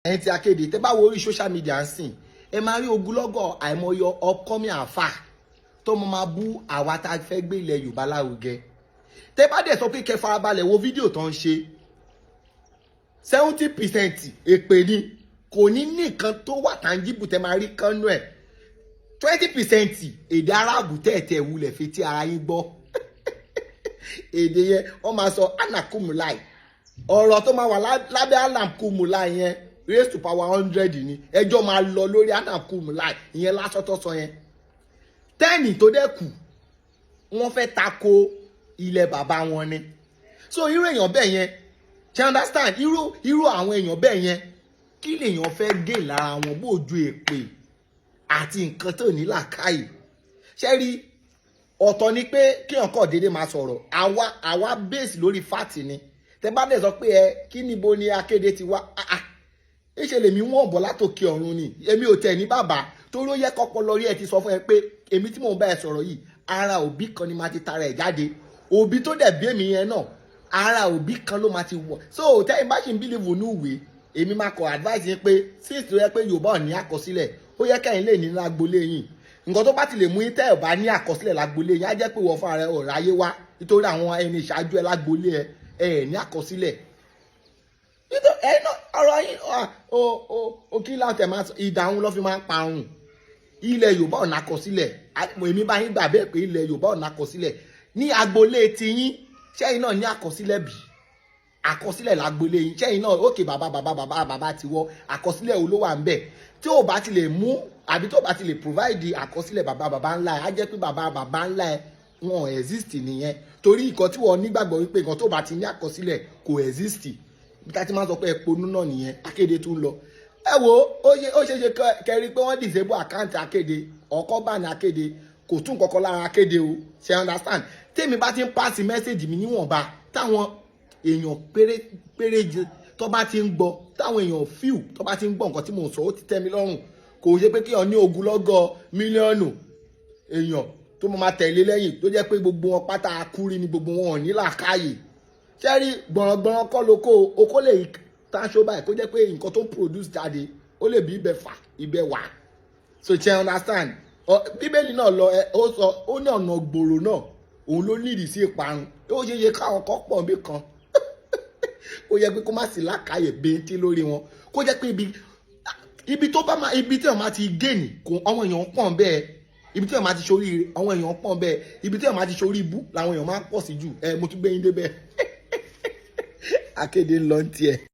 ẹ̀yin tí akéde tẹ́ bá wo orí social media ń sìn ẹ máa rí ogunlọ́gọ̀ àìmọye upcoming àfà tó mọ máa bú àwa tá a fẹ́ gbé ilẹ̀ Yorùbá lárugẹ. Tẹ́ bá dẹ̀ sọ pé kẹ́ farabalẹ̀ wo fídíò tó ń ṣe 70% èpè ni, kò ní nìkan tó wà tangible tẹ́ máa rí kánú ẹ̀. 20% èdè aráàbù tẹ́ẹ̀tẹ́ wulẹ̀ fi tí ara yín gbọ́. Èdè yẹn wọ́n máa sọ anakumulai, ọ̀rọ̀ tó máa wà lábẹ́ anakumulai yẹn raise to power 100 ni ẹjọ́ máa lọ lórí anakumulai ìyẹn lásán tó sọ yẹn. 10 tó dẹ̀ kù wọ́n fẹ́ tako ilẹ̀ bàbá wọn ni. So irú èèyàn bẹ́ẹ̀ yẹn ṣe understand irú àwọn èèyàn bẹ́ẹ̀ yẹn kí lèèyàn fẹ́ gé lára wọn bójú èpè àti nǹkan tó ní làákàyè. Ṣé rí ọ̀tọ̀ ni pé kí ọ̀kọ̀ dédé máa sọ̀rọ̀ àwa base lórí fáàtì ni. Tẹ́ bá dẹ̀ sọ pé kí níbo ni akéde ti wá ṣe lèmi wọ́n bọ̀ látòkè ọ̀run ni èmi ò tẹ̀ ní bàbá torí ó yẹ kọ́kọ́ lórí ẹ ti sọ fún ẹ pé èmi tí mò ń bá ẹ sọ̀rọ̀ yìí ara òbí kan ni máa ti tara ẹ̀ jáde, òbí tó dẹ̀ bí èmi yẹn náà ara òbí kan ló máa ti wọ̀. So tẹ́yìn bá ṣì ń bílíìfù ní ìwé èmi máa kọ advice yín pé since tó yẹ pé Yorùbá ò ní àkọsílẹ̀ ó yẹ kẹ́yìn lè ní lágbolé yín. Nǹkan tó bá ti lè mú yín tẹ́ ò bá ní àkọsílẹ̀ lágbolé yín á jẹ́ pé wọ́n fún ara ẹ̀ ọ̀rọ̀ ayé wá nítorí àwọn ẹni ìṣáájú ẹ lágbolé ẹ ní àkọsílẹ̀. Nítorí ẹ náà ọ̀rọ̀ yín kí láǹtẹ̀ máa sọ ìdáhùn lọ́ fi máa ń parun. Ilẹ̀ Yorùbá ò ní àkọsílẹ̀, èmi bá yín gbà bẹ́ẹ̀ pé ilẹ̀ Yorùbá ò ní àkọsílẹ̀. Ní agbolé ti yín ṣẹ́yìn náà ní àkọsílẹ̀ bí àkọsílẹ̀ lágbolé yín ṣẹ́yìn náà ókè bàbá ti wọ àkọsílẹ̀ wo ló wà ń bẹ̀ tí ò bá ti lè mú àbí tó bá ti lè provide àkọsílẹ̀ bàbá ńlá ẹ̀ á jẹ́ pé bàbá ńlá ẹ̀ wọn exist nìyẹn torí nǹkan tí wọ́n nígbàgbọ́ wípé nǹkan tó bá ti ní àkọsílẹ̀ kò exist bí ká ti máa sọ pé ẹ̀pọ̀nú náà nìyẹn. Akéde tún lọ ẹ wo ó ṣeéṣe kẹrí pé wọ́n disable àkáǹtì Akéde ọkọ̀ bá ní Akéde kò tún kọ́kọ́ lára Akéde o ṣe understand. Tèmi bá ti ń pàṣẹ mẹ́sẹ̀gì mi níwọ̀nba táwọn èèyàn péréje tó bá ti ń gbọ́ táwọn èèyàn few tó bá ti ń gbọ́ nǹkan tí mò ń sọ ó ti tẹ́ mi lọ́rùn. Kò ṣe pé kí ọ ní ogunlọ́gọ̀ mílíọ̀nù èèyàn tó máa tẹ̀lé lẹ́yìn tó jẹ́ pé gbogbo wọn pátá akúrí ni gbogbo wọn ò ní làákàyè. Ṣé rí gbọ̀nràngbọ̀nràn kọ́ lóko okó lè táṣó báyìí kó jẹ́ pé nǹkan tó ń produce jáde ó lè bí ibẹ̀ fà ibẹ̀ wà. So ṣe understand bíbélì náà lọ ó sọ ó ní ọ̀nà gbòòrò náà òun ló nídìí sí ìparun ó ṣe yẹ káwọn kan pọ̀ bí kan ó yẹ pé kó má sí làákàyè bẹ́ntí lórí wọn kó jẹ́ pé ibi tó bá máa ibi tí wọ́n máa ti gé ní kò àwọn èèyàn pọ̀ bẹ́ẹ̀ ibi tí wọ́n máa ti ṣorí àwọn èèyàn pọ̀ bẹ́ẹ̀ ibi tí wọ́n máa ti ṣorí ibú làwọn èèyàn máa pọ̀ sí jù mo tún gbé yín débẹ̀. Akéde ń lọ ní tiẹ̀.